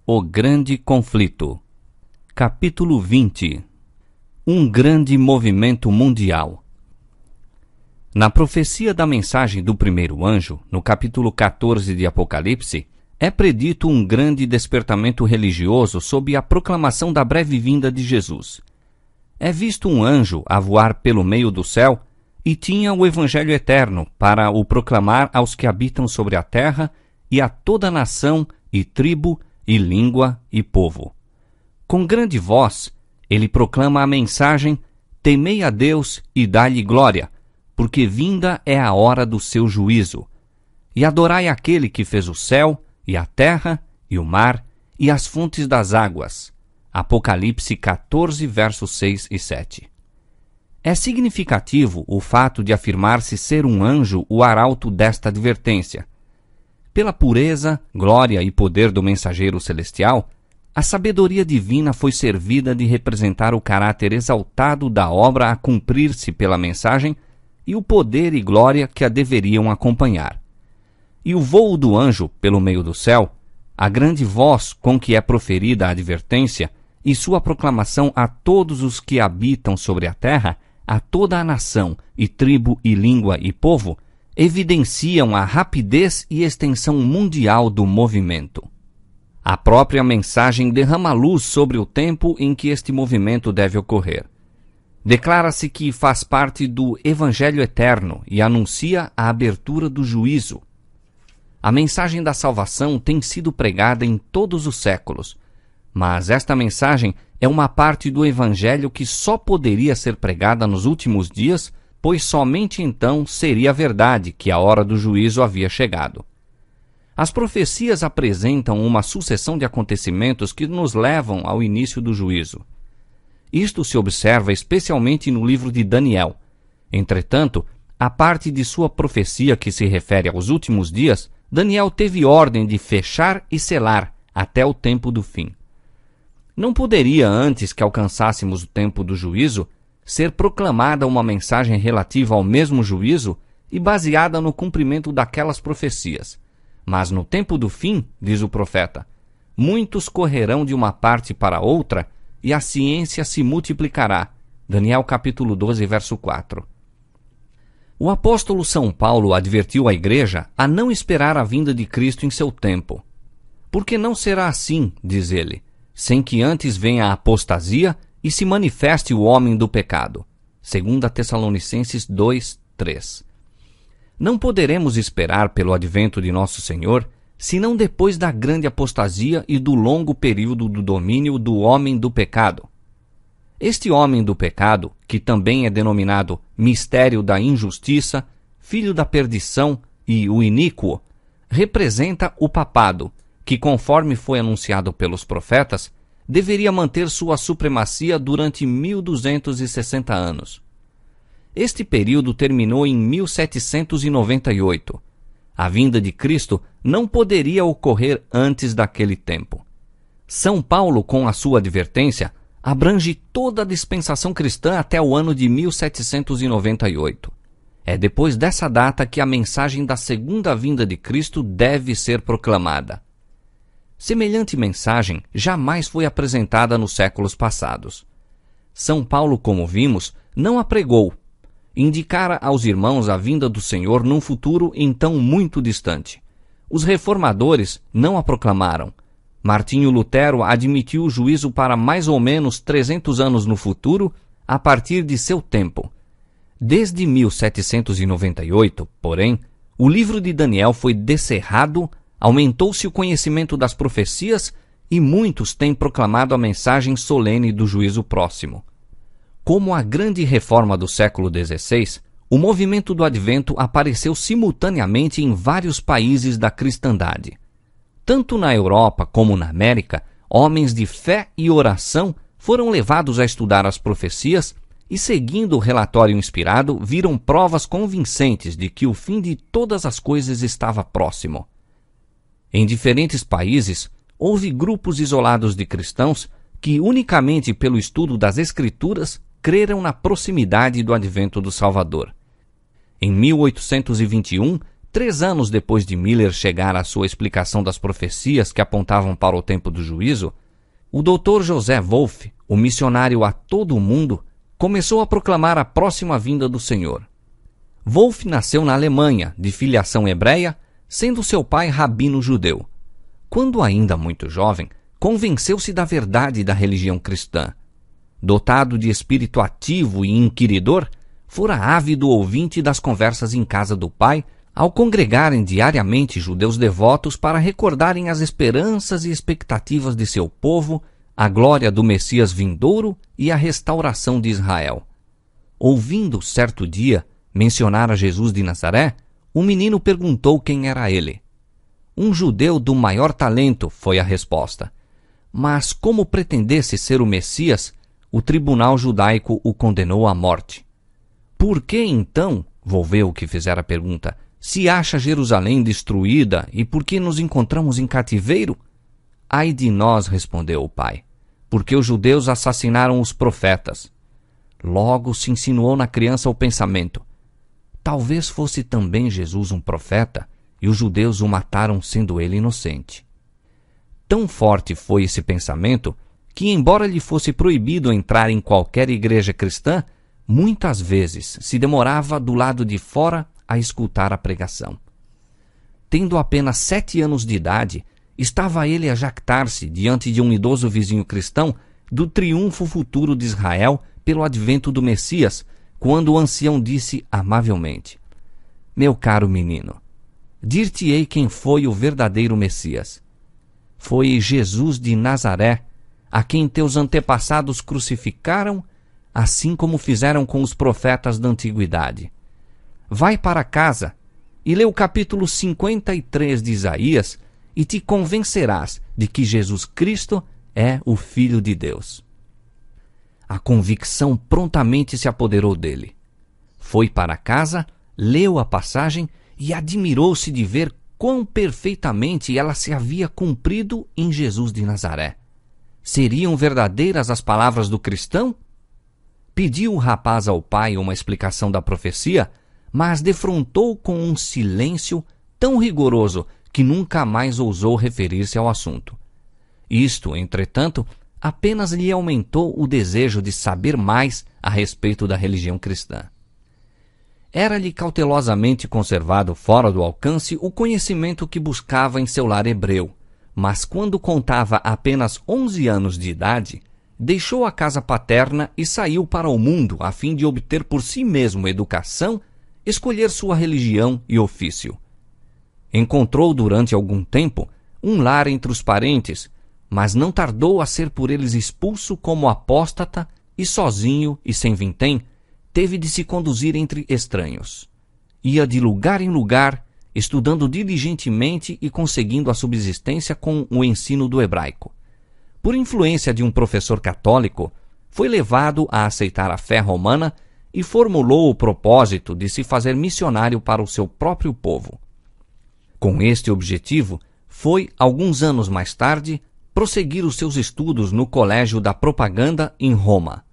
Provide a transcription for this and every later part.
O Grande Conflito. Capítulo 20. Um grande movimento mundial. Na profecia da mensagem do primeiro anjo, no capítulo 14 de Apocalipse, é predito um grande despertamento religioso sob a proclamação da breve vinda de Jesus. É visto um anjo a voar pelo meio do céu e tinha o Evangelho eterno para o proclamar aos que habitam sobre a terra e a toda nação e tribo e língua e povo. Com grande voz, ele proclama a mensagem: temei a Deus e dai-lhe glória, porque vinda é a hora do seu juízo. E adorai aquele que fez o céu, e a terra, e o mar, e as fontes das águas. Apocalipse 14, versos 6 e 7. É significativo o fato de afirmar-se ser um anjo o arauto desta advertência. Pela pureza, glória e poder do mensageiro celestial, a sabedoria divina foi servida de representar o caráter exaltado da obra a cumprir-se pela mensagem e o poder e glória que a deveriam acompanhar. E o vôo do anjo pelo meio do céu, a grande voz com que é proferida a advertência e sua proclamação a todos os que habitam sobre a terra, a toda a nação e tribo e língua e povo, evidenciam a rapidez e extensão mundial do movimento. A própria mensagem derrama luz sobre o tempo em que este movimento deve ocorrer. Declara-se que faz parte do Evangelho eterno e anuncia a abertura do juízo. A mensagem da salvação tem sido pregada em todos os séculos, mas esta mensagem é uma parte do Evangelho que só poderia ser pregada nos últimos dias, pois somente então seria verdade que a hora do juízo havia chegado. As profecias apresentam uma sucessão de acontecimentos que nos levam ao início do juízo. Isto se observa especialmente no livro de Daniel. Entretanto, a parte de sua profecia que se refere aos últimos dias, Daniel teve ordem de fechar e selar até o tempo do fim. Não poderia, antes que alcançássemos o tempo do juízo, ser proclamada uma mensagem relativa ao mesmo juízo e baseada no cumprimento daquelas profecias. Mas no tempo do fim, diz o profeta, muitos correrão de uma parte para outra e a ciência se multiplicará. Daniel capítulo 12, verso 4. O apóstolo São Paulo advertiu a igreja a não esperar a vinda de Cristo em seu tempo. Porque não será assim, diz ele, sem que antes venha a apostasia e se manifeste o homem do pecado. 2 Tessalonicenses 2, 3. Não poderemos esperar pelo advento de nosso Senhor, senão depois da grande apostasia e do longo período do domínio do homem do pecado. Este homem do pecado, que também é denominado mistério da injustiça, filho da perdição e o iníquo, representa o papado, que, conforme foi anunciado pelos profetas, deveria manter sua supremacia durante 1260 anos. Este período terminou em 1798. A vinda de Cristo não poderia ocorrer antes daquele tempo. São Paulo, com a sua advertência, abrange toda a dispensação cristã até o ano de 1798. É depois dessa data que a mensagem da segunda vinda de Cristo deve ser proclamada. Semelhante mensagem jamais foi apresentada nos séculos passados. São Paulo, como vimos, não a pregou. Indicara aos irmãos a vinda do Senhor num futuro então muito distante. Os reformadores não a proclamaram. Martinho Lutero admitiu o juízo para mais ou menos 300 anos no futuro, a partir de seu tempo. Desde 1798, porém, o livro de Daniel foi descerrado, aumentou-se o conhecimento das profecias e muitos têm proclamado a mensagem solene do juízo próximo. Como a grande reforma do século XVI, o movimento do Advento apareceu simultaneamente em vários países da cristandade. Tanto na Europa como na América, homens de fé e oração foram levados a estudar as profecias e, seguindo o relatório inspirado, viram provas convincentes de que o fim de todas as coisas estava próximo. Em diferentes países, houve grupos isolados de cristãos que, unicamente pelo estudo das Escrituras, creram na proximidade do advento do Salvador. Em 1821, 3 anos depois de Miller chegar à sua explicação das profecias que apontavam para o tempo do juízo, o Dr. José Wolff, o missionário a todo o mundo, começou a proclamar a próxima vinda do Senhor. Wolff nasceu na Alemanha, de filiação hebreia, sendo seu pai rabino judeu. Quando ainda muito jovem, convenceu-se da verdade da religião cristã. Dotado de espírito ativo e inquiridor, fora ávido ouvinte das conversas em casa do pai, ao congregarem diariamente judeus devotos para recordarem as esperanças e expectativas de seu povo, a glória do Messias vindouro e a restauração de Israel. Ouvindo certo dia mencionar a Jesus de Nazaré, o menino perguntou quem era ele. Um judeu do maior talento, foi a resposta. Mas como pretendesse ser o Messias, o tribunal judaico o condenou à morte. Por que então, volveu o que fizera a pergunta, se acha Jerusalém destruída e por que nos encontramos em cativeiro? Ai de nós, respondeu o pai, porque os judeus assassinaram os profetas. Logo se insinuou na criança o pensamento, talvez fosse também Jesus um profeta, e os judeus o mataram sendo ele inocente. Tão forte foi esse pensamento, que embora lhe fosse proibido entrar em qualquer igreja cristã, muitas vezes se demorava do lado de fora a escutar a pregação. Tendo apenas 7 anos de idade, estava ele a jactar-se diante de um idoso vizinho cristão do triunfo futuro de Israel pelo advento do Messias, quando o ancião disse amavelmente, meu caro menino, dir-te-ei quem foi o verdadeiro Messias. Foi Jesus de Nazaré, a quem teus antepassados crucificaram, assim como fizeram com os profetas da antiguidade. Vai para casa e lê o capítulo 53 de Isaías e te convencerás de que Jesus Cristo é o Filho de Deus. A convicção prontamente se apoderou dele. Foi para casa, leu a passagem e admirou-se de ver quão perfeitamente ela se havia cumprido em Jesus de Nazaré. Seriam verdadeiras as palavras do cristão? Pediu o rapaz ao pai uma explicação da profecia, mas defrontou com um silêncio tão rigoroso que nunca mais ousou referir-se ao assunto. Isto, entretanto, apenas lhe aumentou o desejo de saber mais a respeito da religião cristã. Era-lhe cautelosamente conservado fora do alcance o conhecimento que buscava em seu lar hebreu, mas quando contava apenas 11 anos de idade, deixou a casa paterna e saiu para o mundo a fim de obter por si mesmo educação, escolher sua religião e ofício. Encontrou durante algum tempo um lar entre os parentes, mas não tardou a ser por eles expulso como apóstata e sozinho e sem vintém, teve de se conduzir entre estranhos. Ia de lugar em lugar, estudando diligentemente e conseguindo a subsistência com o ensino do hebraico. Por influência de um professor católico, foi levado a aceitar a fé romana e formulou o propósito de se fazer missionário para o seu próprio povo. Com este objetivo, foi, alguns anos mais tarde, prosseguir os seus estudos no Colégio da Propaganda em Roma.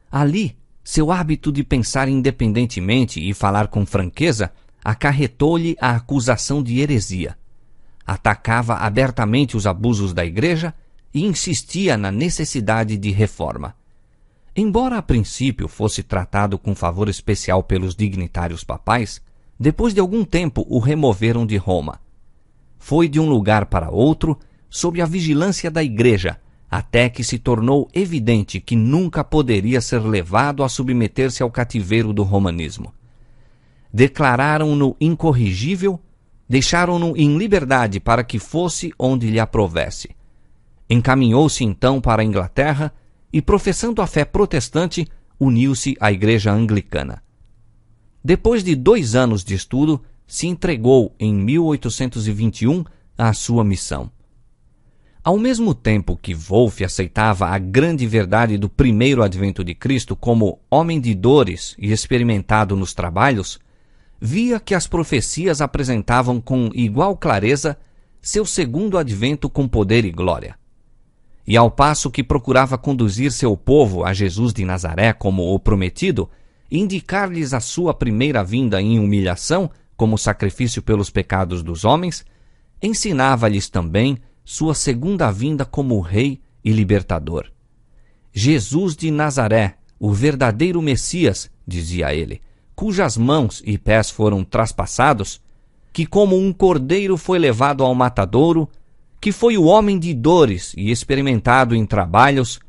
Ali, seu hábito de pensar independentemente e falar com franqueza acarretou-lhe a acusação de heresia. Atacava abertamente os abusos da Igreja e insistia na necessidade de reforma. Embora a princípio fosse tratado com favor especial pelos dignitários papais, depois de algum tempo o removeram de Roma. Foi de um lugar para outro, sob a vigilância da Igreja, até que se tornou evidente que nunca poderia ser levado a submeter-se ao cativeiro do romanismo. Declararam-no incorrigível, deixaram-no em liberdade para que fosse onde lhe aprovesse. Encaminhou-se então para a Inglaterra e, professando a fé protestante, uniu-se à Igreja Anglicana. Depois de 2 anos de estudo, se entregou em 1821 à sua missão. Ao mesmo tempo que Wolff aceitava a grande verdade do primeiro advento de Cristo como homem de dores e experimentado nos trabalhos, via que as profecias apresentavam com igual clareza seu segundo advento com poder e glória. E ao passo que procurava conduzir seu povo a Jesus de Nazaré como o prometido, indicar-lhes a sua primeira vinda em humilhação, como sacrifício pelos pecados dos homens, ensinava-lhes também sua segunda vinda como Rei e Libertador. Jesus de Nazaré, o verdadeiro Messias, dizia ele, cujas mãos e pés foram traspassados, que como um cordeiro foi levado ao matadouro, que foi o homem de dores e experimentado em trabalhos,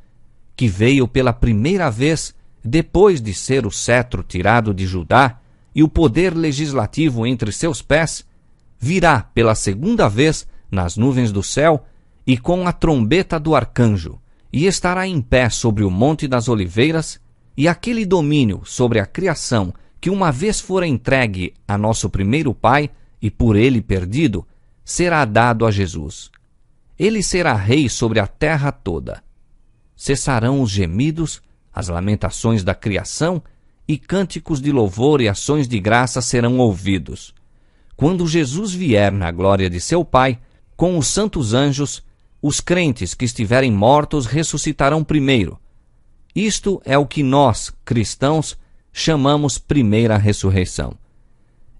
que veio pela primeira vez depois de ser o cetro tirado de Judá e o poder legislativo entre seus pés, virá pela segunda vez nas nuvens do céu e com a trombeta do arcanjo, e estará em pé sobre o Monte das Oliveiras, e aquele domínio sobre a criação que uma vez fora entregue a nosso primeiro pai e por ele perdido, será dado a Jesus. Ele será rei sobre a terra toda. Cessarão os gemidos, as lamentações da criação, e cânticos de louvor e ações de graça serão ouvidos. Quando Jesus vier na glória de seu Pai, com os santos anjos, os crentes que estiverem mortos ressuscitarão primeiro. Isto é o que nós, cristãos, chamamos primeira ressurreição.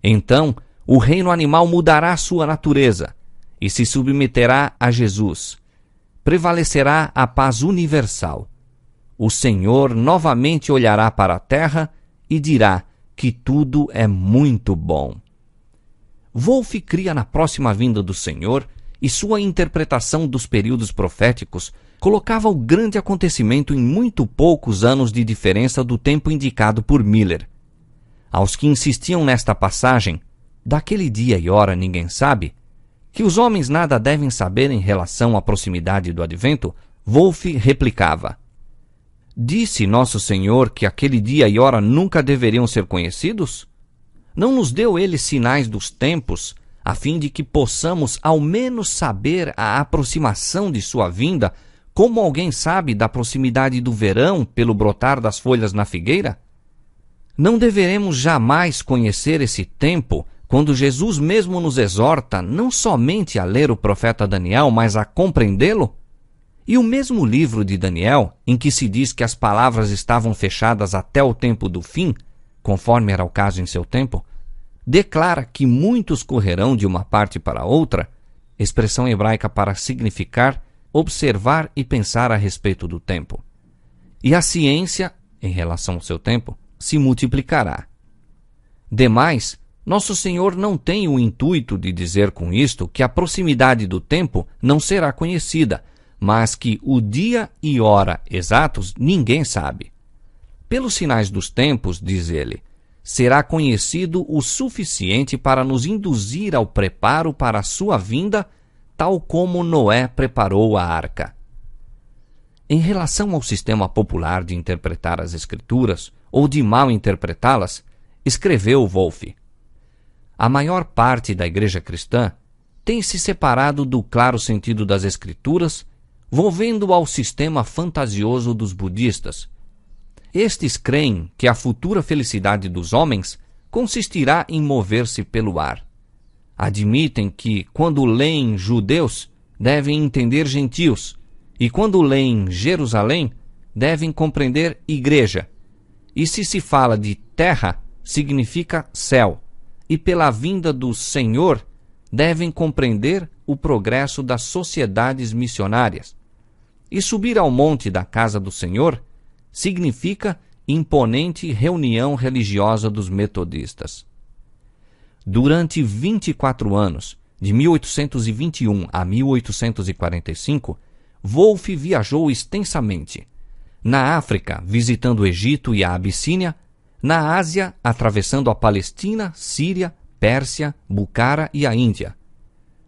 Então, o reino animal mudará sua natureza e se submeterá a Jesus. Prevalecerá a paz universal. O Senhor novamente olhará para a terra e dirá que tudo é muito bom. Wolff cria na próxima vinda do Senhor, e sua interpretação dos períodos proféticos colocava o grande acontecimento em muito poucos anos de diferença do tempo indicado por Miller. Aos que insistiam nesta passagem, daquele dia e hora ninguém sabe, que os homens nada devem saber em relação à proximidade do advento, Wolff replicava: disse nosso Senhor que aquele dia e hora nunca deveriam ser conhecidos? Não nos deu ele sinais dos tempos, a fim de que possamos ao menos saber a aproximação de sua vinda, como alguém sabe da proximidade do verão pelo brotar das folhas na figueira? Não deveremos jamais conhecer esse tempo, quando Jesus mesmo nos exorta não somente a ler o profeta Daniel, mas a compreendê-lo? E o mesmo livro de Daniel, em que se diz que as palavras estavam fechadas até o tempo do fim, conforme era o caso em seu tempo, declara que muitos correrão de uma parte para outra, expressão hebraica para significar observar e pensar a respeito do tempo. E a ciência, em relação ao seu tempo, se multiplicará. Demais, nosso Senhor não tem o intuito de dizer com isto que a proximidade do tempo não será conhecida, mas que o dia e hora exatos ninguém sabe. Pelos sinais dos tempos, diz ele, será conhecido o suficiente para nos induzir ao preparo para a sua vinda, tal como Noé preparou a arca. Em relação ao sistema popular de interpretar as Escrituras, ou de mal interpretá-las, escreveu Wolff: a maior parte da igreja cristã tem se separado do claro sentido das Escrituras, volvendo ao sistema fantasioso dos budistas. Estes creem que a futura felicidade dos homens consistirá em mover-se pelo ar. Admitem que, quando leem judeus, devem entender gentios, e quando leem Jerusalém, devem compreender igreja. E se fala de terra, significa céu, e pela vinda do Senhor, devem compreender o progresso das sociedades missionárias. E subir ao monte da casa do Senhor significa imponente reunião religiosa dos metodistas. Durante 24 anos, de 1821 a 1845, Wolff viajou extensamente. Na África, visitando o Egito e a Abissínia, na Ásia, atravessando a Palestina, Síria, Pérsia, Bucara e a Índia.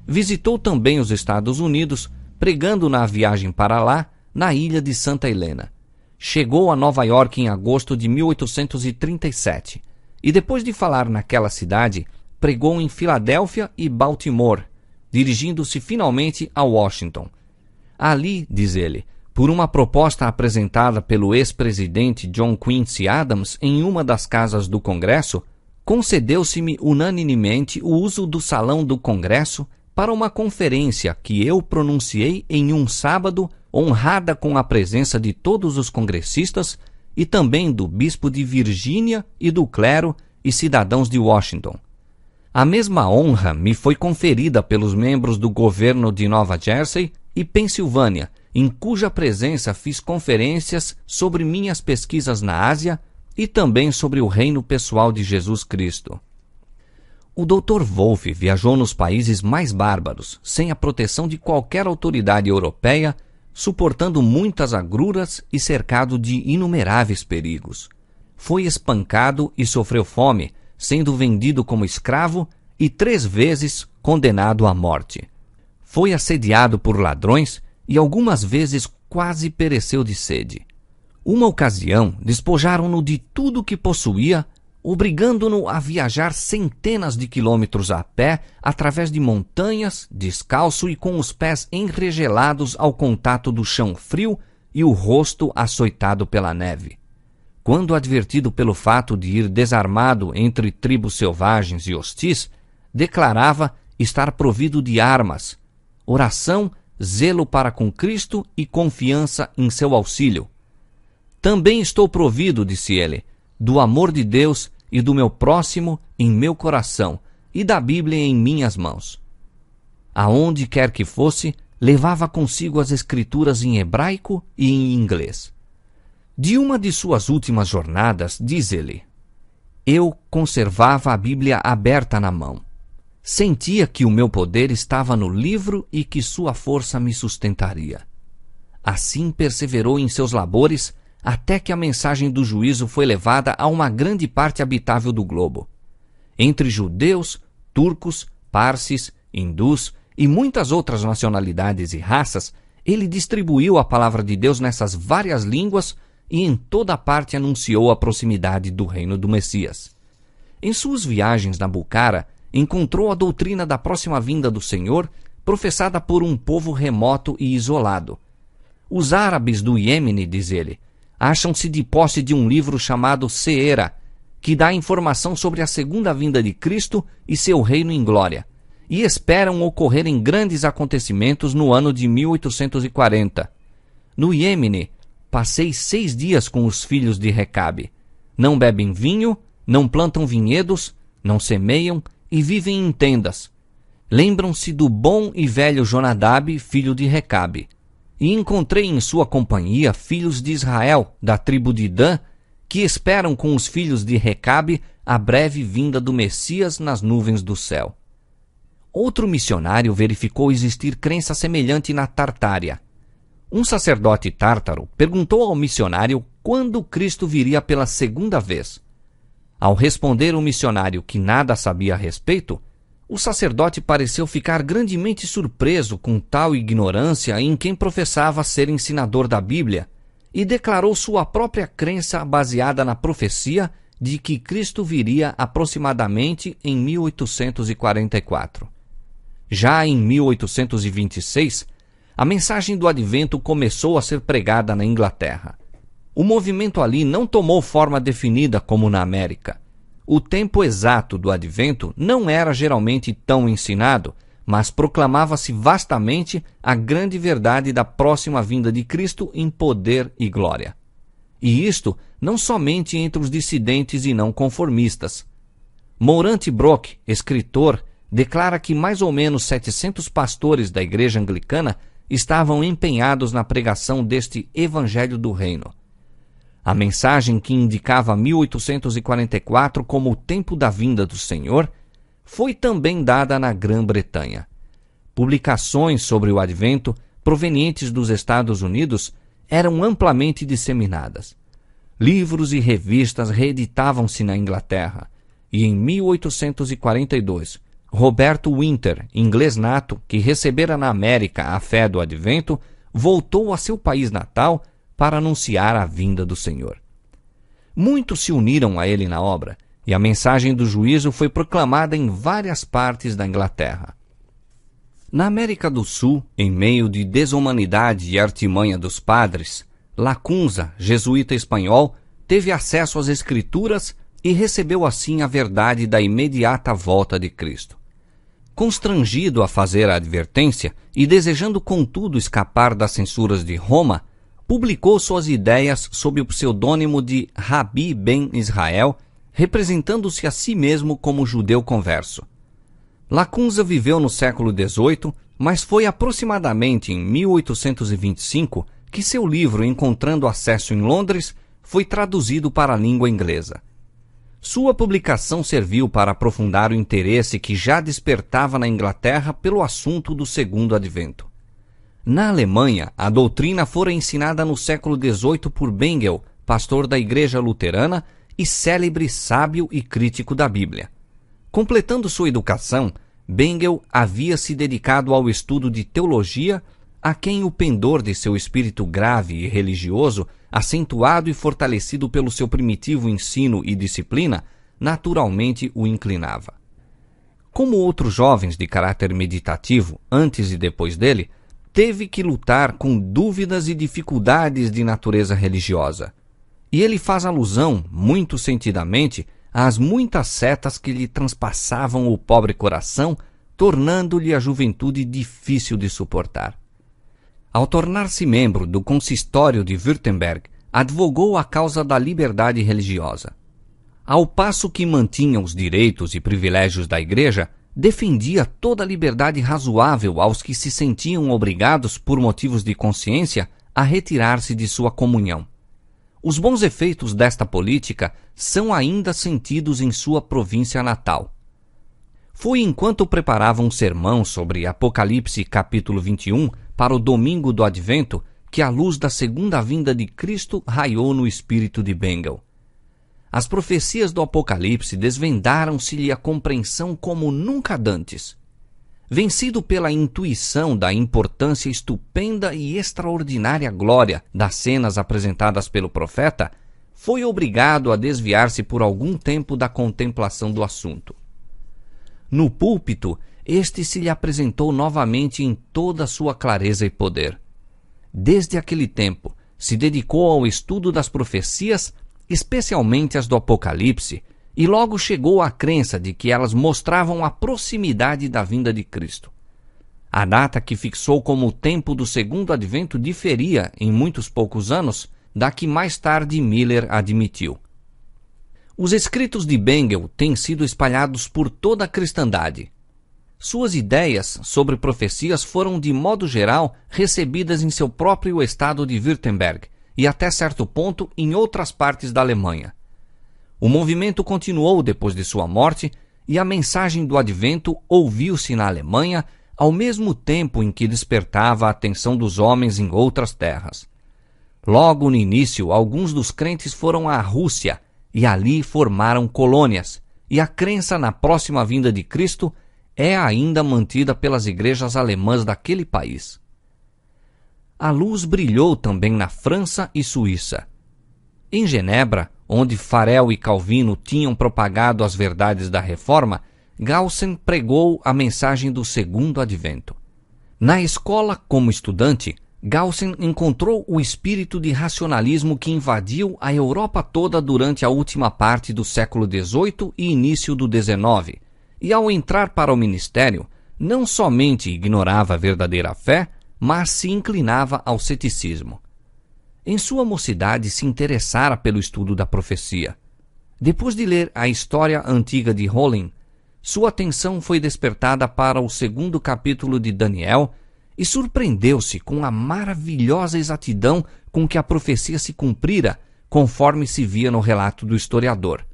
Visitou também os Estados Unidos, pregando na viagem para lá, na ilha de Santa Helena. Chegou a Nova York em agosto de 1837 e, depois de falar naquela cidade, pregou em Filadélfia e Baltimore, dirigindo-se finalmente a Washington. Ali, diz ele, por uma proposta apresentada pelo ex-presidente John Quincy Adams em uma das casas do Congresso, concedeu-se-me unanimemente o uso do salão do Congresso para uma conferência que eu pronunciei em um sábado, honrada com a presença de todos os congressistas e também do bispo de Virgínia e do clero e cidadãos de Washington. A mesma honra me foi conferida pelos membros do governo de Nova Jersey e Pensilvânia, em cuja presença fiz conferências sobre minhas pesquisas na Ásia e também sobre o reino pessoal de Jesus Cristo. O Dr. Wolff viajou nos países mais bárbaros, sem a proteção de qualquer autoridade europeia, suportando muitas agruras e cercado de inumeráveis perigos. Foi espancado e sofreu fome, sendo vendido como escravo e 3 vezes condenado à morte. Foi assediado por ladrões e algumas vezes quase pereceu de sede. Uma ocasião, despojaram-no de tudo o que possuía, obrigando-no a viajar centenas de quilômetros a pé através de montanhas, descalço e com os pés enregelados ao contato do chão frio e o rosto açoitado pela neve. Quando advertido pelo fato de ir desarmado entre tribos selvagens e hostis, declarava estar provido de armas, oração, zelo para com Cristo e confiança em seu auxílio. Também estou provido, disse ele, do amor de Deus e do meu próximo em meu coração e da Bíblia em minhas mãos. Aonde quer que fosse, levava consigo as escrituras em hebraico e em inglês. De uma de suas últimas jornadas, diz ele, eu conservava a Bíblia aberta na mão. Sentia que o meu poder estava no livro e que sua força me sustentaria. Assim perseverou em seus labores até que a mensagem do juízo foi levada a uma grande parte habitável do globo. Entre judeus, turcos, parsis, hindus e muitas outras nacionalidades e raças, ele distribuiu a palavra de Deus nessas várias línguas e em toda parte anunciou a proximidade do reino do Messias. Em suas viagens na Bukhara, encontrou a doutrina da próxima vinda do Senhor, professada por um povo remoto e isolado. Os árabes do Iêmene, diz ele, acham-se de posse de um livro chamado Seera, que dá informação sobre a segunda vinda de Cristo e seu reino em glória, e esperam ocorrerem grandes acontecimentos no ano de 1840. No Iêmene, passei 6 dias com os filhos de Recabe. Não bebem vinho, não plantam vinhedos, não semeiam e vivem em tendas. Lembram-se do bom e velho Jonadab, filho de Recabe. E encontrei em sua companhia filhos de Israel, da tribo de Dan, que esperam com os filhos de Recabe a breve vinda do Messias nas nuvens do céu. Outro missionário verificou existir crença semelhante na Tartária. Um sacerdote tártaro perguntou ao missionário quando Cristo viria pela segunda vez. Ao responder o missionário que nada sabia a respeito, o sacerdote pareceu ficar grandemente surpreso com tal ignorância em quem professava ser ensinador da Bíblia e declarou sua própria crença baseada na profecia de que Cristo viria aproximadamente em 1844. Já em 1826, a mensagem do Advento começou a ser pregada na Inglaterra. O movimento ali não tomou forma definida como na América. O tempo exato do Advento não era geralmente tão ensinado, mas proclamava-se vastamente a grande verdade da próxima vinda de Cristo em poder e glória. E isto não somente entre os dissidentes e não conformistas. Morant Brock, escritor, declara que mais ou menos 700 pastores da Igreja Anglicana estavam empenhados na pregação deste Evangelho do Reino. A mensagem que indicava 1844 como o tempo da vinda do Senhor foi também dada na Grã-Bretanha. Publicações sobre o Advento provenientes dos Estados Unidos eram amplamente disseminadas. Livros e revistas reeditavam-se na Inglaterra, e em 1842, Roberto Winter, inglês nato, que recebera na América a fé do Advento, voltou a seu país natal para anunciar a vinda do Senhor. Muitos se uniram a ele na obra, e a mensagem do juízo foi proclamada em várias partes da Inglaterra. Na América do Sul, em meio de desumanidade e artimanha dos padres, Lacunza, jesuíta espanhol, teve acesso às Escrituras e recebeu assim a verdade da imediata volta de Cristo. Constrangido a fazer a advertência e desejando contudo escapar das censuras de Roma, publicou suas ideias sob o pseudônimo de Rabi Ben Israel, representando-se a si mesmo como judeu converso. Lacunza viveu no século XVIII, mas foi aproximadamente em 1825 que seu livro, encontrando acesso em Londres, foi traduzido para a língua inglesa. Sua publicação serviu para aprofundar o interesse que já despertava na Inglaterra pelo assunto do Segundo Advento. Na Alemanha, a doutrina fora ensinada no século XVIII por Bengel, pastor da Igreja Luterana e célebre sábio e crítico da Bíblia. Completando sua educação, Bengel havia se dedicado ao estudo de teologia, a quem o pendor de seu espírito grave e religioso, acentuado e fortalecido pelo seu primitivo ensino e disciplina, naturalmente o inclinava. Como outros jovens de caráter meditativo, antes e depois dele, teve que lutar com dúvidas e dificuldades de natureza religiosa. E ele faz alusão, muito sentidamente, às muitas setas que lhe transpassavam o pobre coração, tornando-lhe a juventude difícil de suportar. Ao tornar-se membro do consistório de Württemberg, advogou a causa da liberdade religiosa. Ao passo que mantinha os direitos e privilégios da Igreja, defendia toda a liberdade razoável aos que se sentiam obrigados, por motivos de consciência, a retirar-se de sua comunhão. Os bons efeitos desta política são ainda sentidos em sua província natal. Foi enquanto preparava um sermão sobre Apocalipse capítulo 21 para o domingo do Advento que a luz da segunda vinda de Cristo raiou no espírito de Bengel. As profecias do Apocalipse desvendaram-se-lhe a compreensão como nunca dantes. Vencido pela intuição da importância estupenda e extraordinária glória das cenas apresentadas pelo profeta, foi obrigado a desviar-se por algum tempo da contemplação do assunto. No púlpito, este se lhe apresentou novamente em toda a sua clareza e poder. Desde aquele tempo, se dedicou ao estudo das profecias, especialmente as do Apocalipse, e logo chegou à crença de que elas mostravam a proximidade da vinda de Cristo. A data que fixou como o tempo do Segundo Advento diferia, em muitos poucos anos, da que mais tarde Miller admitiu. Os escritos de Bengel têm sido espalhados por toda a cristandade. Suas ideias sobre profecias foram, de modo geral, recebidas em seu próprio estado de Württemberg e, até certo ponto, em outras partes da Alemanha. O movimento continuou depois de sua morte e a mensagem do Advento ouviu-se na Alemanha ao mesmo tempo em que despertava a atenção dos homens em outras terras. Logo no início, alguns dos crentes foram à Rússia e ali formaram colônias, e a crença na próxima vinda de Cristo é ainda mantida pelas igrejas alemãs daquele país. A luz brilhou também na França e Suíça. Em Genebra, onde Farel e Calvino tinham propagado as verdades da Reforma, Gaussen pregou a mensagem do Segundo Advento. Na escola, como estudante, Gaussen encontrou o espírito de racionalismo que invadiu a Europa toda durante a última parte do século XVIII e início do XIX, e ao entrar para o ministério, não somente ignorava a verdadeira fé, mas se inclinava ao ceticismo. Em sua mocidade se interessara pelo estudo da profecia. Depois de ler a história antiga de Hollen, sua atenção foi despertada para o segundo capítulo de Daniel e surpreendeu-se com a maravilhosa exatidão com que a profecia se cumprira, conforme se via no relato do historiador.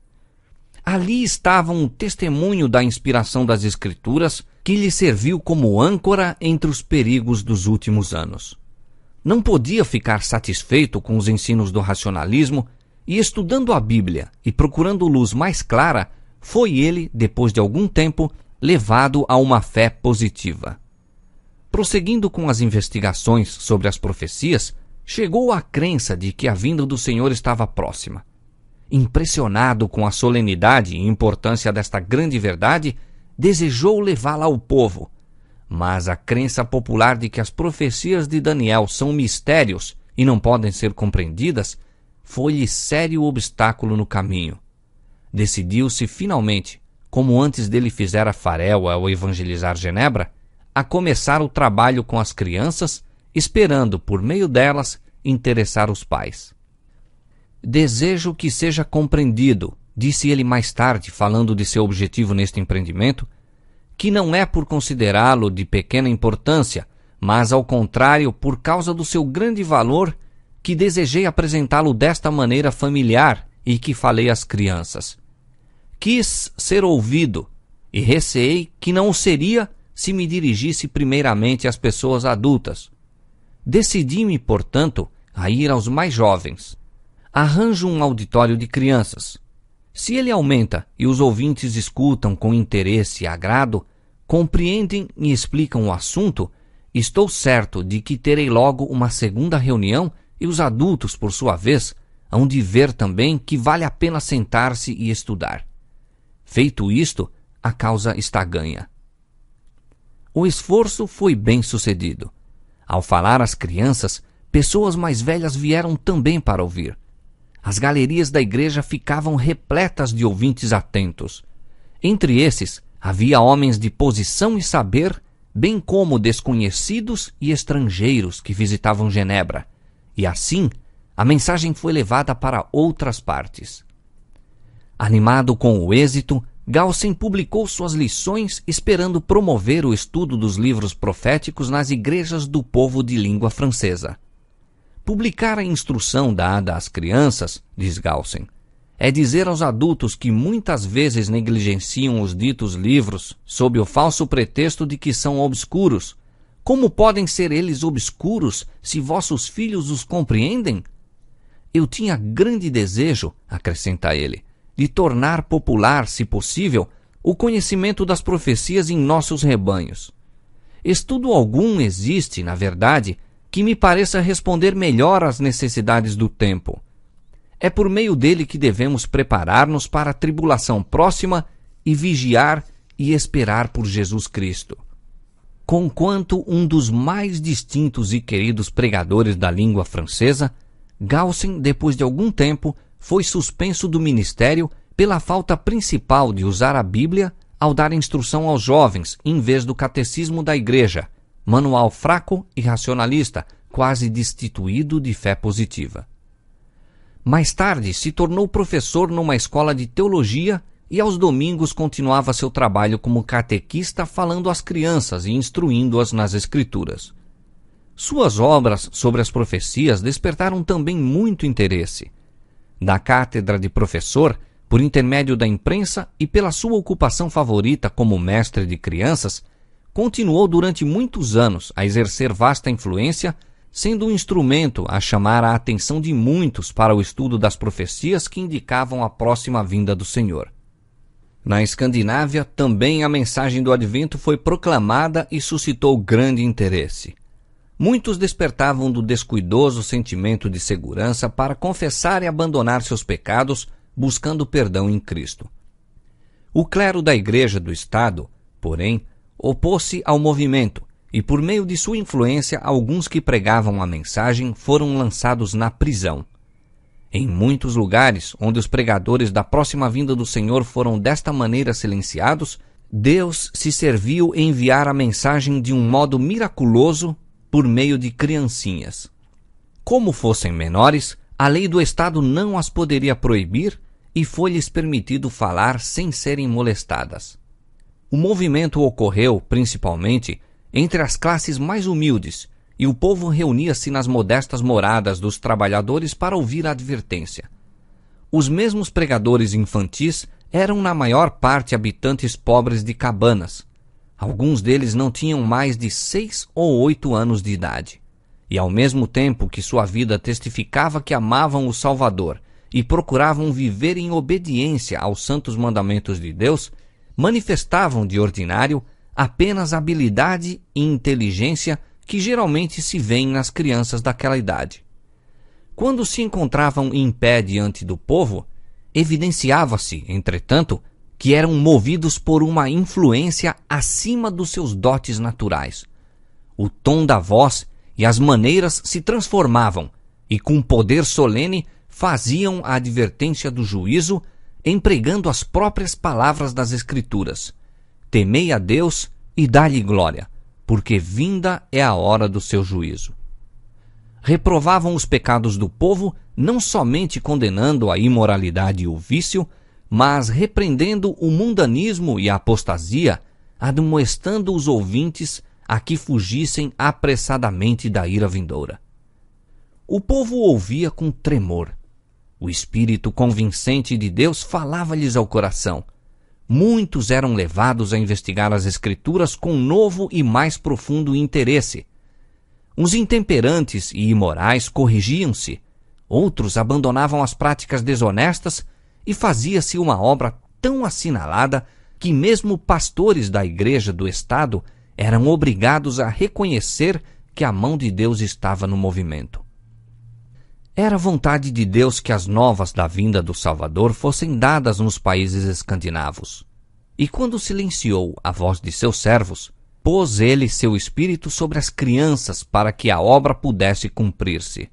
Ali estava um testemunho da inspiração das Escrituras que lhe serviu como âncora entre os perigos dos últimos anos. Não podia ficar satisfeito com os ensinos do racionalismo e, estudando a Bíblia e procurando luz mais clara, foi ele, depois de algum tempo, levado a uma fé positiva. Prosseguindo com as investigações sobre as profecias, chegou à crença de que a vinda do Senhor estava próxima. Impressionado com a solenidade e importância desta grande verdade, desejou levá-la ao povo. Mas a crença popular de que as profecias de Daniel são mistérios e não podem ser compreendidas foi-lhe sério obstáculo no caminho. Decidiu-se finalmente, como antes dele fizera Farel ao evangelizar Genebra, a começar o trabalho com as crianças, esperando, por meio delas, interessar os pais. Desejo que seja compreendido, disse ele mais tarde, falando de seu objetivo neste empreendimento, que não é por considerá-lo de pequena importância, mas ao contrário, por causa do seu grande valor, que desejei apresentá-lo desta maneira familiar e que falei às crianças. Quis ser ouvido e receei que não o seria se me dirigisse primeiramente às pessoas adultas. Decidi-me, portanto, a ir aos mais jovens. Arranjo um auditório de crianças. Se ele aumenta e os ouvintes escutam com interesse e agrado, compreendem e explicam o assunto, estou certo de que terei logo uma segunda reunião e os adultos, por sua vez, hão de ver também que vale a pena sentar-se e estudar. Feito isto, a causa está ganha. O esforço foi bem sucedido. Ao falar às crianças, pessoas mais velhas vieram também para ouvir. As galerias da igreja ficavam repletas de ouvintes atentos. Entre esses, havia homens de posição e saber, bem como desconhecidos e estrangeiros que visitavam Genebra. E assim, a mensagem foi levada para outras partes. Animado com o êxito, Galsen publicou suas lições esperando promover o estudo dos livros proféticos nas igrejas do povo de língua francesa. Publicar a instrução dada às crianças, diz Galsen, é dizer aos adultos que muitas vezes negligenciam os ditos livros sob o falso pretexto de que são obscuros. Como podem ser eles obscuros se vossos filhos os compreendem? Eu tinha grande desejo, acrescenta ele, de tornar popular, se possível, o conhecimento das profecias em nossos rebanhos. Estudo algum existe, na verdade, que me pareça responder melhor às necessidades do tempo. É por meio dele que devemos preparar-nos para a tribulação próxima e vigiar e esperar por Jesus Cristo. Conquanto um dos mais distintos e queridos pregadores da língua francesa, Galsen, depois de algum tempo, foi suspenso do ministério pela falta principal de usar a Bíblia ao dar instrução aos jovens em vez do catecismo da igreja, manual fraco e racionalista, quase destituído de fé positiva. Mais tarde se tornou professor numa escola de teologia e aos domingos continuava seu trabalho como catequista falando às crianças e instruindo-as nas Escrituras. Suas obras sobre as profecias despertaram também muito interesse. Da cátedra de professor, por intermédio da imprensa e pela sua ocupação favorita como mestre de crianças, continuou durante muitos anos a exercer vasta influência, sendo um instrumento a chamar a atenção de muitos para o estudo das profecias que indicavam a próxima vinda do Senhor. Na Escandinávia, também a mensagem do Advento foi proclamada e suscitou grande interesse. Muitos despertavam do descuidoso sentimento de segurança para confessar e abandonar seus pecados, buscando perdão em Cristo. O clero da Igreja do Estado, porém, opôs-se ao movimento e, por meio de sua influência, alguns que pregavam a mensagem foram lançados na prisão. Em muitos lugares onde os pregadores da próxima vinda do Senhor foram desta maneira silenciados, Deus se serviu em enviar a mensagem de um modo miraculoso por meio de criancinhas. Como fossem menores, a lei do Estado não as poderia proibir e foi-lhes permitido falar sem serem molestadas. O movimento ocorreu, principalmente, entre as classes mais humildes, e o povo reunia-se nas modestas moradas dos trabalhadores para ouvir a advertência. Os mesmos pregadores infantis eram na maior parte habitantes pobres de cabanas. Alguns deles não tinham mais de 6 ou 8 anos de idade. E ao mesmo tempo que sua vida testificava que amavam o Salvador e procuravam viver em obediência aos santos mandamentos de Deus, manifestavam de ordinário apenas habilidade e inteligência que geralmente se vêem nas crianças daquela idade. Quando se encontravam em pé diante do povo, evidenciava-se, entretanto, que eram movidos por uma influência acima dos seus dotes naturais. O tom da voz e as maneiras se transformavam e, com poder solene, faziam a advertência do juízo, empregando as próprias palavras das Escrituras. Temei a Deus e dá-lhe glória, porque vinda é a hora do seu juízo. Reprovavam os pecados do povo, não somente condenando a imoralidade e o vício, mas repreendendo o mundanismo e a apostasia, admoestando os ouvintes a que fugissem apressadamente da ira vindoura. O povo ouvia com tremor. O Espírito convincente de Deus falava-lhes ao coração. Muitos eram levados a investigar as Escrituras com novo e mais profundo interesse. Os intemperantes e imorais corrigiam-se, outros abandonavam as práticas desonestas e fazia-se uma obra tão assinalada que mesmo pastores da igreja do Estado eram obrigados a reconhecer que a mão de Deus estava no movimento. Era vontade de Deus que as novas da vinda do Salvador fossem dadas nos países escandinavos. E quando silenciou a voz de seus servos, pôs ele seu espírito sobre as crianças para que a obra pudesse cumprir-se.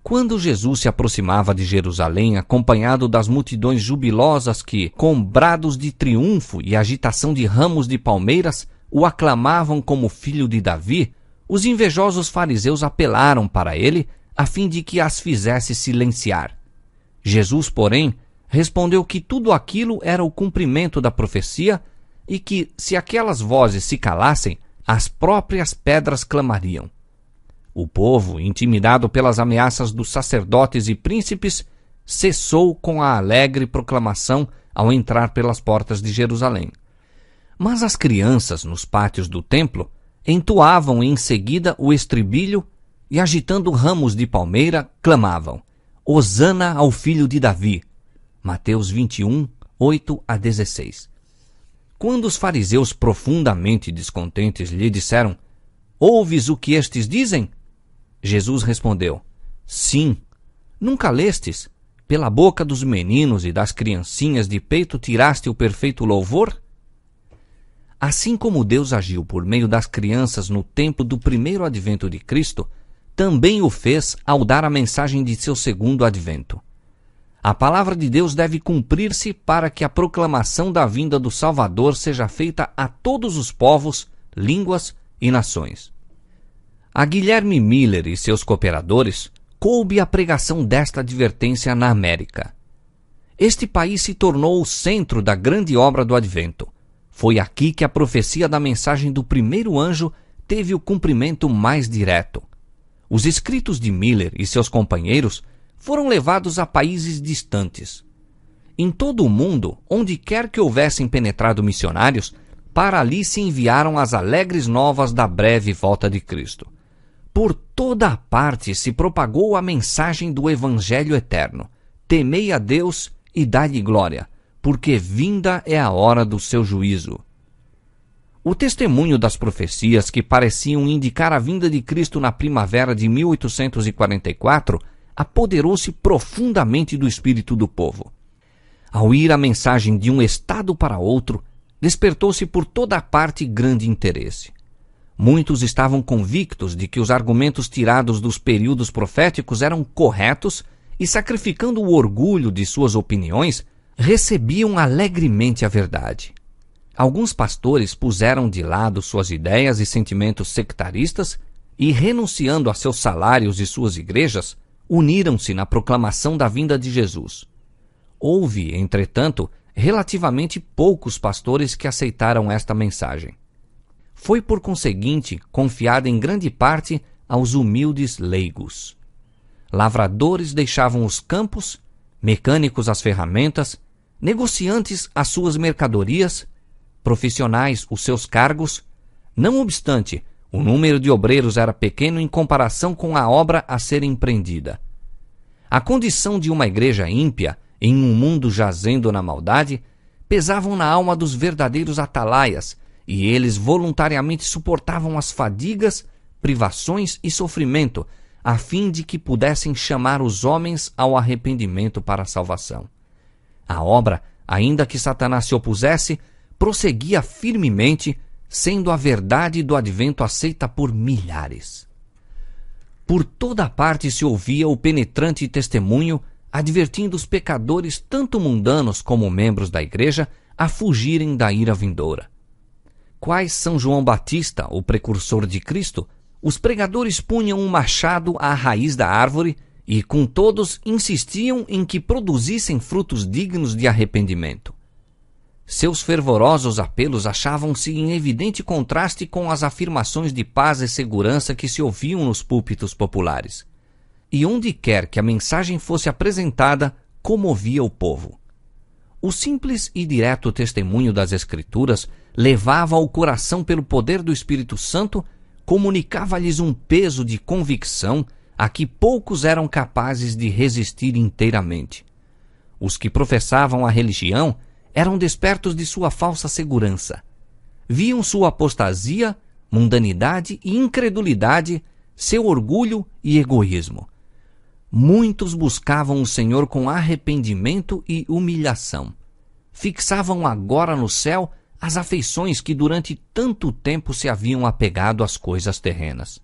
Quando Jesus se aproximava de Jerusalém, acompanhado das multidões jubilosas que, com brados de triunfo e agitação de ramos de palmeiras, o aclamavam como filho de Davi, os invejosos fariseus apelaram para ele a fim de que as fizesse silenciar. Jesus, porém, respondeu que tudo aquilo era o cumprimento da profecia e que, se aquelas vozes se calassem, as próprias pedras clamariam. O povo, intimidado pelas ameaças dos sacerdotes e príncipes, cessou com a alegre proclamação ao entrar pelas portas de Jerusalém. Mas as crianças, nos pátios do templo, entoavam em seguida o estribilho e, agitando ramos de palmeira, clamavam: Hosana ao filho de Davi. Mateus 21, 8-16. Quando os fariseus, profundamente descontentes, lhe disseram: Ouves o que estes dizem? Jesus respondeu: Sim. Nunca lestes? Pela boca dos meninos e das criancinhas de peito tiraste o perfeito louvor? Assim como Deus agiu por meio das crianças no tempo do primeiro advento de Cristo, também o fez ao dar a mensagem de seu segundo advento. A palavra de Deus deve cumprir-se para que a proclamação da vinda do Salvador seja feita a todos os povos, línguas e nações. A Guilherme Miller e seus cooperadores coube a pregação desta advertência na América. Este país se tornou o centro da grande obra do advento. Foi aqui que a profecia da mensagem do primeiro anjo teve o cumprimento mais direto. Os escritos de Miller e seus companheiros foram levados a países distantes. Em todo o mundo, onde quer que houvessem penetrado missionários, para ali se enviaram as alegres novas da breve volta de Cristo. Por toda a parte se propagou a mensagem do Evangelho eterno. Temei a Deus e dai-lhe glória, porque vinda é a hora do seu juízo. O testemunho das profecias que pareciam indicar a vinda de Cristo na primavera de 1844 apoderou-se profundamente do espírito do povo. Ao ir a mensagem de um estado para outro, despertou-se por toda a parte grande interesse. Muitos estavam convictos de que os argumentos tirados dos períodos proféticos eram corretos e, sacrificando o orgulho de suas opiniões, recebiam alegremente a verdade. Alguns pastores puseram de lado suas ideias e sentimentos sectaristas e, renunciando a seus salários e suas igrejas, uniram-se na proclamação da vinda de Jesus. Houve, entretanto, relativamente poucos pastores que aceitaram esta mensagem. Foi, por conseguinte, confiada em grande parte aos humildes leigos. Lavradores deixavam os campos, mecânicos as ferramentas, negociantes as suas mercadorias, profissionais os seus cargos. Não obstante, o número de obreiros era pequeno em comparação com a obra a ser empreendida. A condição de uma igreja ímpia, em um mundo jazendo na maldade, pesavam na alma dos verdadeiros atalaias, e eles voluntariamente suportavam as fadigas, privações e sofrimento, a fim de que pudessem chamar os homens ao arrependimento para a salvação. A obra, ainda que Satanás se opusesse, prosseguia firmemente, sendo a verdade do advento aceita por milhares. Por toda a parte se ouvia o penetrante testemunho, advertindo os pecadores, tanto mundanos como membros da igreja, a fugirem da ira vindoura. Quais São João Batista, o precursor de Cristo, os pregadores punham um machado à raiz da árvore e, com todos, insistiam em que produzissem frutos dignos de arrependimento. Seus fervorosos apelos achavam-se em evidente contraste com as afirmações de paz e segurança que se ouviam nos púlpitos populares. E onde quer que a mensagem fosse apresentada, comovia o povo. O simples e direto testemunho das Escrituras levava ao coração pelo poder do Espírito Santo, comunicava-lhes um peso de convicção a que poucos eram capazes de resistir inteiramente. Os que professavam a religião eram despertos de sua falsa segurança. Viam sua apostasia, mundanidade e incredulidade, seu orgulho e egoísmo. Muitos buscavam o Senhor com arrependimento e humilhação. Fixavam agora no céu as afeições que durante tanto tempo se haviam apegado às coisas terrenas.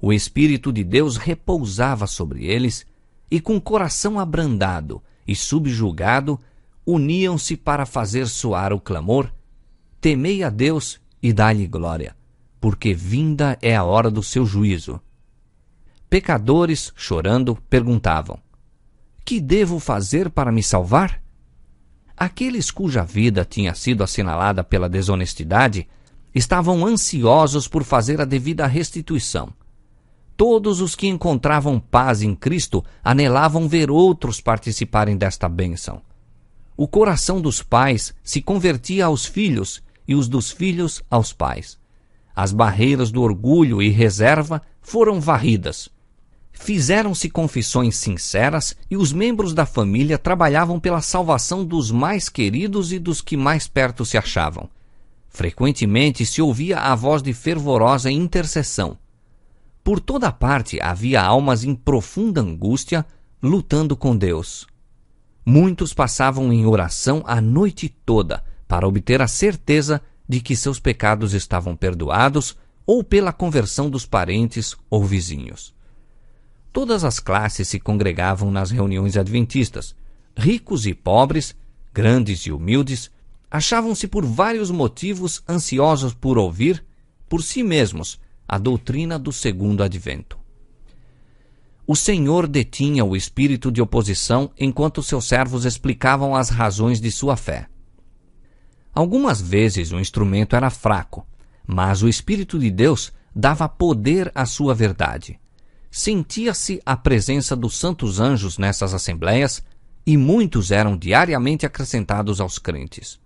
O Espírito de Deus repousava sobre eles e, com coração abrandado e subjugado, uniam-se para fazer soar o clamor: temei a Deus e dai-lhe glória, porque vinda é a hora do seu juízo. Pecadores, chorando, perguntavam: que devo fazer para me salvar? Aqueles cuja vida tinha sido assinalada pela desonestidade estavam ansiosos por fazer a devida restituição. Todos os que encontravam paz em Cristo anelavam ver outros participarem desta bênção. O coração dos pais se convertia aos filhos e os dos filhos aos pais. As barreiras do orgulho e reserva foram varridas. Fizeram-se confissões sinceras e os membros da família trabalhavam pela salvação dos mais queridos e dos que mais perto se achavam. Frequentemente se ouvia a voz de fervorosa intercessão. Por toda parte havia almas em profunda angústia, lutando com Deus. Muitos passavam em oração a noite toda para obter a certeza de que seus pecados estavam perdoados ou pela conversão dos parentes ou vizinhos. Todas as classes se congregavam nas reuniões adventistas. Ricos e pobres, grandes e humildes, achavam-se por vários motivos ansiosos por ouvir, por si mesmos, a doutrina do segundo advento. O Senhor detinha o espírito de oposição enquanto seus servos explicavam as razões de sua fé. Algumas vezes o instrumento era fraco, mas o Espírito de Deus dava poder à sua verdade. Sentia-se a presença dos santos anjos nessas assembleias e muitos eram diariamente acrescentados aos crentes.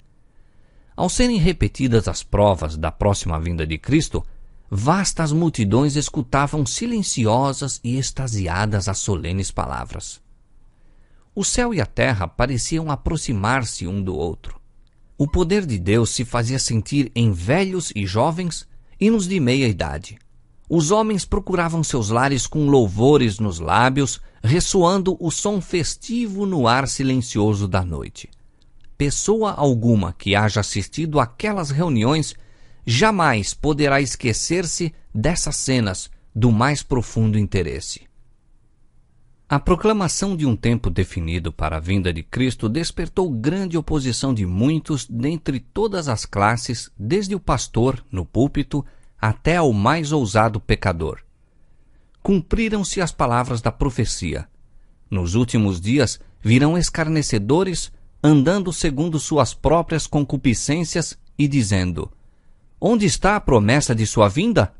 Ao serem repetidas as provas da próxima vinda de Cristo, vastas multidões escutavam silenciosas e extasiadas as solenes palavras. O céu e a terra pareciam aproximar-se um do outro. O poder de Deus se fazia sentir em velhos e jovens e nos de meia idade. Os homens procuravam seus lares com louvores nos lábios, ressoando o som festivo no ar silencioso da noite. Pessoa alguma que haja assistido àquelas reuniões jamais poderá esquecer-se dessas cenas do mais profundo interesse. A proclamação de um tempo definido para a vinda de Cristo despertou grande oposição de muitos dentre todas as classes, desde o pastor, no púlpito, até ao mais ousado pecador. Cumpriram-se as palavras da profecia. Nos últimos dias virão escarnecedores, andando segundo suas próprias concupiscências e dizendo: onde está a promessa de sua vinda?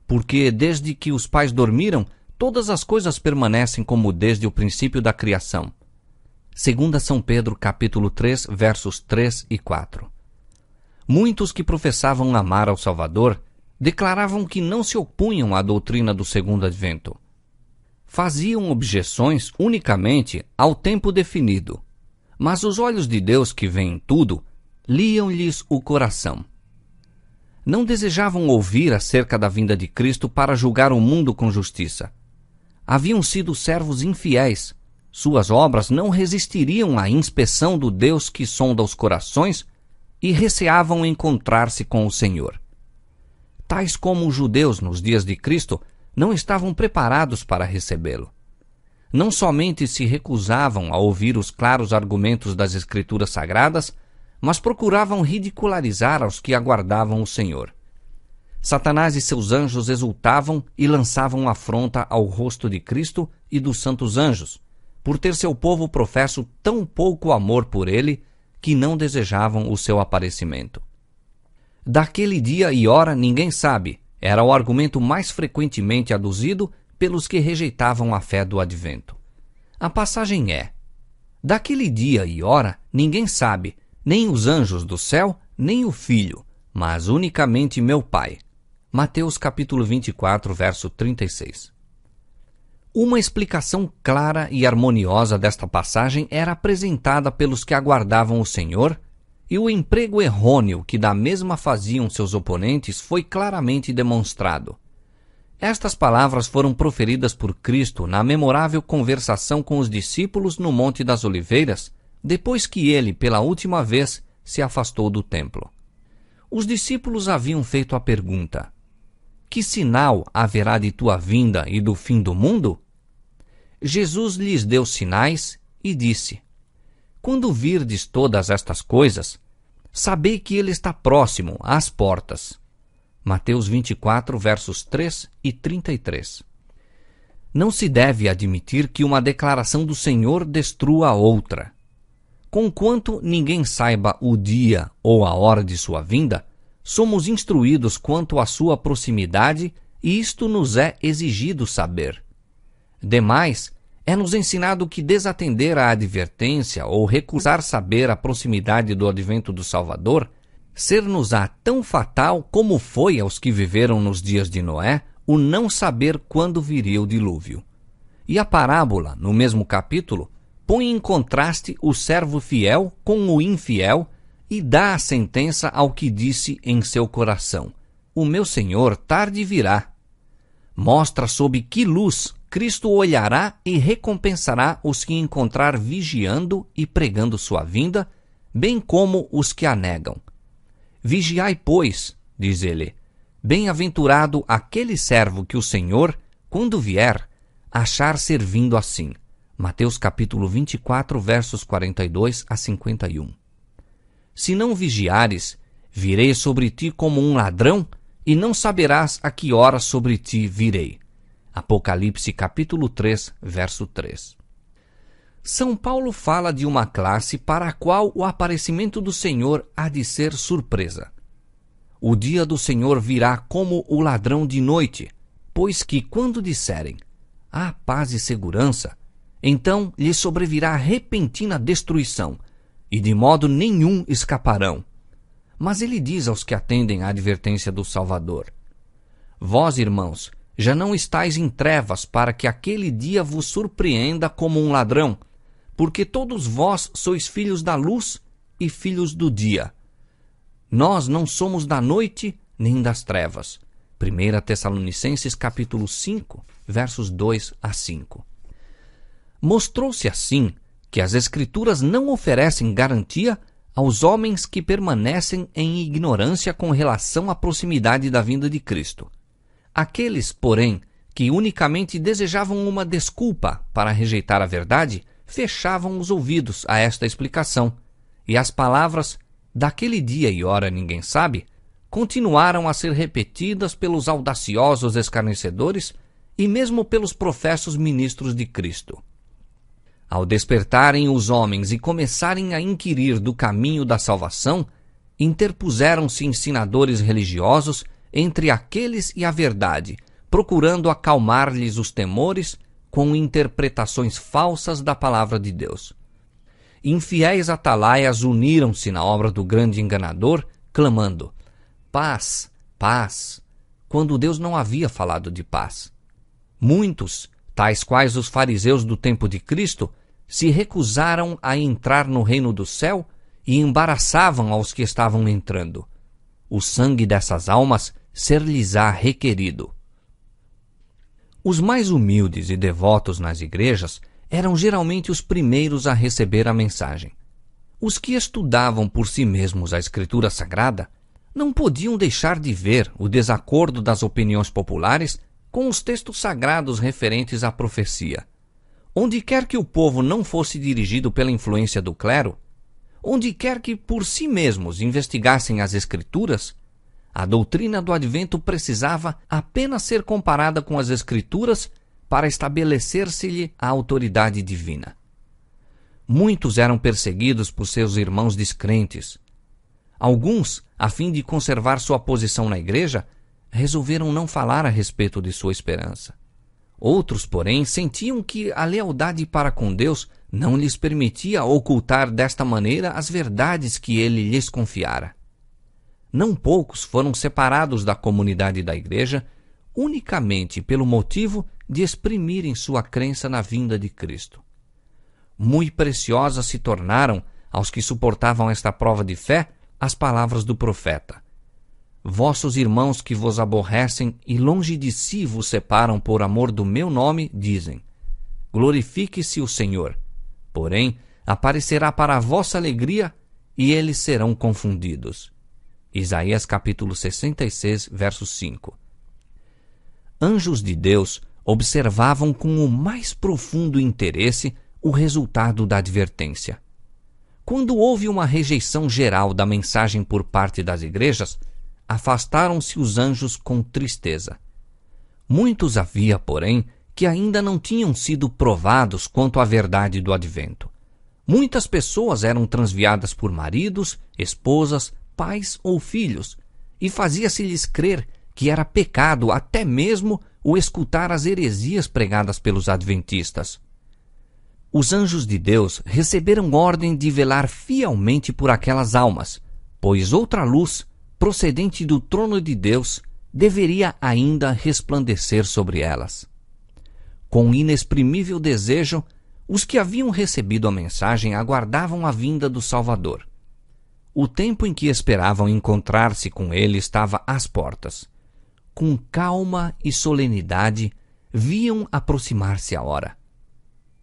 Porque desde que os pais dormiram, todas as coisas permanecem como desde o princípio da criação. 2 São Pedro, capítulo 3, versos 3 e 4. Muitos que professavam amar ao Salvador declaravam que não se opunham à doutrina do segundo advento. Faziam objeções unicamente ao tempo definido, mas os olhos de Deus que veem tudo liam-lhes o coração. Não desejavam ouvir acerca da vinda de Cristo para julgar o mundo com justiça. Haviam sido servos infiéis. Suas obras não resistiriam à inspeção do Deus que sonda os corações e receavam encontrar-se com o Senhor. Tais como os judeus nos dias de Cristo não estavam preparados para recebê-lo. Não somente se recusavam a ouvir os claros argumentos das Escrituras Sagradas, mas procuravam ridicularizar aos que aguardavam o Senhor. Satanás e seus anjos exultavam e lançavam afronta ao rosto de Cristo e dos santos anjos, por ter seu povo professo tão pouco amor por ele, que não desejavam o seu aparecimento. Daquele dia e hora ninguém sabe, era o argumento mais frequentemente aduzido pelos que rejeitavam a fé do advento. A passagem é: daquele dia e hora ninguém sabe, nem os anjos do céu, nem o Filho, mas unicamente meu Pai. Mateus capítulo 24, verso 36. Uma explicação clara e harmoniosa desta passagem era apresentada pelos que aguardavam o Senhor, e o emprego errôneo que da mesma faziam seus oponentes foi claramente demonstrado. Estas palavras foram proferidas por Cristo na memorável conversação com os discípulos no Monte das Oliveiras, depois que ele, pela última vez, se afastou do templo. Os discípulos haviam feito a pergunta: que sinal haverá de tua vinda e do fim do mundo? Jesus lhes deu sinais e disse: quando virdes todas estas coisas, sabei que ele está próximo, às portas. Mateus 24, versos 3 e 33. Não se deve admitir que uma declaração do Senhor destrua a outra. Conquanto ninguém saiba o dia ou a hora de sua vinda, somos instruídos quanto à sua proximidade e isto nos é exigido saber. Demais, é-nos ensinado que desatender à advertência ou recusar saber a proximidade do advento do Salvador ser-nos-á tão fatal como foi aos que viveram nos dias de Noé o não saber quando viria o dilúvio. E a parábola, no mesmo capítulo, põe em contraste o servo fiel com o infiel e dá a sentença ao que disse em seu coração: o meu Senhor tarde virá. Mostra sob que luz Cristo olhará e recompensará os que encontrar vigiando e pregando sua vinda, bem como os que a negam. Vigiai, pois, diz ele, bem-aventurado aquele servo que o Senhor, quando vier, achar servindo assim. Mateus capítulo 24, versos 42 a 51. Se não vigiares, virei sobre ti como um ladrão, e não saberás a que hora sobre ti virei. Apocalipse capítulo 3, verso 3. São Paulo fala de uma classe para a qual o aparecimento do Senhor há de ser surpresa. O dia do Senhor virá como o ladrão de noite, pois que quando disserem: há paz e segurança, então lhe sobrevirá repentina destruição, e de modo nenhum escaparão. Mas ele diz aos que atendem à advertência do Salvador: vós, irmãos, já não estáis em trevas para que aquele dia vos surpreenda como um ladrão, porque todos vós sois filhos da luz e filhos do dia. Nós não somos da noite nem das trevas. 1 Tessalonicenses capítulo 5, versos 2 a 5. Mostrou-se assim que as Escrituras não oferecem garantia aos homens que permanecem em ignorância com relação à proximidade da vinda de Cristo. Aqueles, porém, que unicamente desejavam uma desculpa para rejeitar a verdade, fechavam os ouvidos a esta explicação, e as palavras "daquele dia e hora ninguém sabe" continuaram a ser repetidas pelos audaciosos escarnecedores e mesmo pelos professos ministros de Cristo. Ao despertarem os homens e começarem a inquirir do caminho da salvação, interpuseram-se ensinadores religiosos entre aqueles e a verdade, procurando acalmar-lhes os temores com interpretações falsas da palavra de Deus. Infiéis atalaias uniram-se na obra do grande enganador, clamando: paz, paz, quando Deus não havia falado de paz. Muitos, tais quais os fariseus do tempo de Cristo, se recusaram a entrar no reino do céu e embaraçavam aos que estavam entrando. O sangue dessas almas ser-lhes-á requerido. Os mais humildes e devotos nas igrejas eram geralmente os primeiros a receber a mensagem. Os que estudavam por si mesmos a Escritura Sagrada não podiam deixar de ver o desacordo das opiniões populares com os textos sagrados referentes à profecia. Onde quer que o povo não fosse dirigido pela influência do clero, onde quer que por si mesmos investigassem as Escrituras, a doutrina do advento precisava apenas ser comparada com as Escrituras para estabelecer-se-lhe a autoridade divina. Muitos eram perseguidos por seus irmãos descrentes. Alguns, a fim de conservar sua posição na igreja, resolveram não falar a respeito de sua esperança. Outros, porém, sentiam que a lealdade para com Deus não lhes permitia ocultar desta maneira as verdades que ele lhes confiara. Não poucos foram separados da comunidade da igreja unicamente pelo motivo de exprimirem sua crença na vinda de Cristo. Muito preciosas se tornaram, aos que suportavam esta prova de fé, as palavras do profeta: vossos irmãos que vos aborrecem e longe de si vos separam por amor do meu nome, dizem: glorifique-se o Senhor. Porém, aparecerá para a vossa alegria e eles serão confundidos. Isaías capítulo 66, verso 5. Anjos de Deus observavam com o mais profundo interesse o resultado da advertência. Quando houve uma rejeição geral da mensagem por parte das igrejas, afastaram-se os anjos com tristeza. Muitos havia, porém, que ainda não tinham sido provados quanto à verdade do advento. Muitas pessoas eram transviadas por maridos, esposas, pais ou filhos, e fazia-se-lhes crer que era pecado até mesmo o escutar as heresias pregadas pelos adventistas. Os anjos de Deus receberam ordem de velar fielmente por aquelas almas, pois outra luz, procedente do trono de Deus, deveria ainda resplandecer sobre elas. Com inexprimível desejo, os que haviam recebido a mensagem aguardavam a vinda do Salvador. O tempo em que esperavam encontrar-se com ele estava às portas. Com calma e solenidade, viam aproximar-se a hora.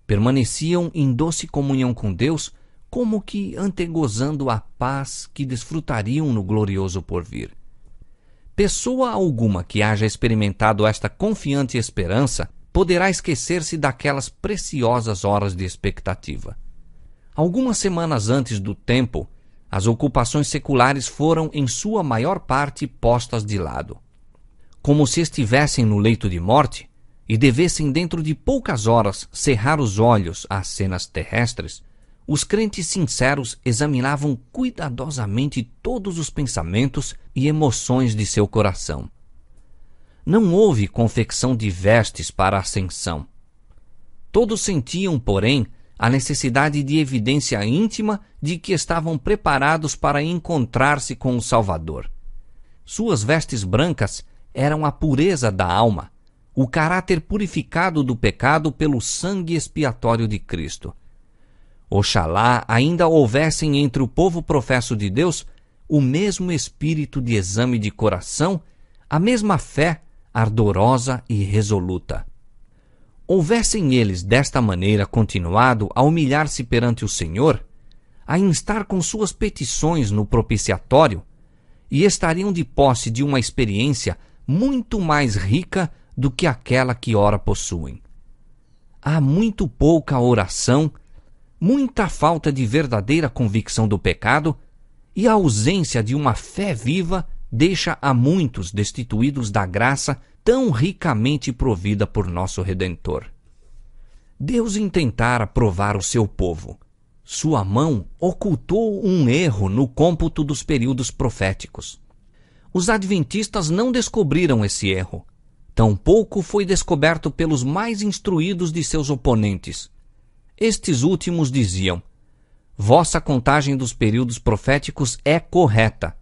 Permaneciam em doce comunhão com Deus, como que antegozando a paz que desfrutariam no glorioso porvir. Pessoa alguma que haja experimentado esta confiante esperança poderá esquecer-se daquelas preciosas horas de expectativa. Algumas semanas antes do tempo, as ocupações seculares foram, em sua maior parte, postas de lado. Como se estivessem no leito de morte e devessem dentro de poucas horas cerrar os olhos às cenas terrestres, os crentes sinceros examinavam cuidadosamente todos os pensamentos e emoções de seu coração. Não houve confecção de vestes para a ascensão. Todos sentiam, porém, a necessidade de evidência íntima de que estavam preparados para encontrar-se com o Salvador. Suas vestes brancas eram a pureza da alma, o caráter purificado do pecado pelo sangue expiatório de Cristo. Oxalá ainda houvessem entre o povo professo de Deus o mesmo espírito de exame de coração, a mesma fé ardorosa e resoluta. Houvessem eles desta maneira continuado a humilhar-se perante o Senhor, a instar com suas petições no propiciatório, e estariam de posse de uma experiência muito mais rica do que aquela que ora possuem. Há muito pouca oração, muita falta de verdadeira convicção do pecado, e a ausência de uma fé viva deixa a muitos destituídos da graça tão ricamente provida por nosso Redentor. Deus intentara provar o seu povo. Sua mão ocultou um erro no cômputo dos períodos proféticos. Os adventistas não descobriram esse erro. Tampouco foi descoberto pelos mais instruídos de seus oponentes. Estes últimos diziam: vossa contagem dos períodos proféticos é correta.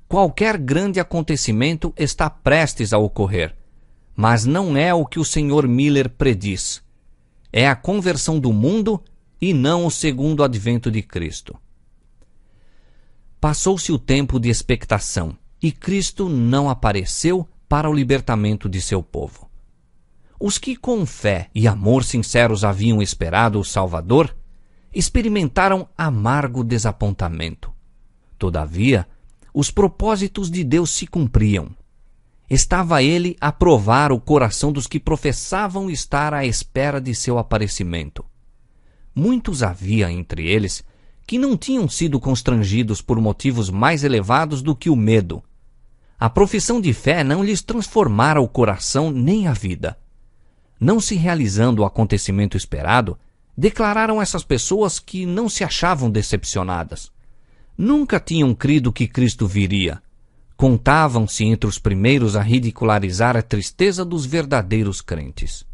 Qualquer grande acontecimento está prestes a ocorrer, mas não é o que o Sr. Miller prediz. É a conversão do mundo e não o segundo advento de Cristo. Passou-se o tempo de expectação e Cristo não apareceu para o libertamento de seu povo. Os que com fé e amor sinceros haviam esperado o Salvador experimentaram amargo desapontamento. Todavia, os propósitos de Deus se cumpriam. Estava ele a provar o coração dos que professavam estar à espera de seu aparecimento. Muitos havia entre eles que não tinham sido constrangidos por motivos mais elevados do que o medo. A profissão de fé não lhes transformara o coração nem a vida. Não se realizando o acontecimento esperado, Declararam essas pessoas que não se achavam decepcionadas. Nunca tinham crido que Cristo viria. Contavam-se entre os primeiros a ridicularizar a tristeza dos verdadeiros crentes.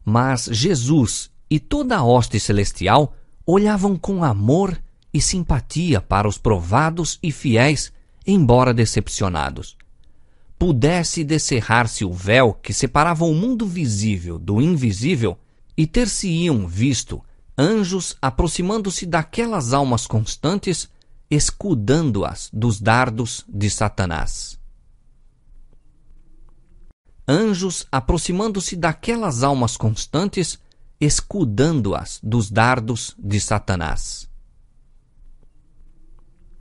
Mas Jesus e toda a hoste celestial olhavam com amor e simpatia para os provados e fiéis, embora decepcionados. Pudesse descerrar-se o véu que separava o mundo visível do invisível, e ter-se-iam visto anjos aproximando-se daquelas almas constantes, escudando-as dos dardos de Satanás. Anjos aproximando-se daquelas almas constantes, escudando-as dos dardos de Satanás.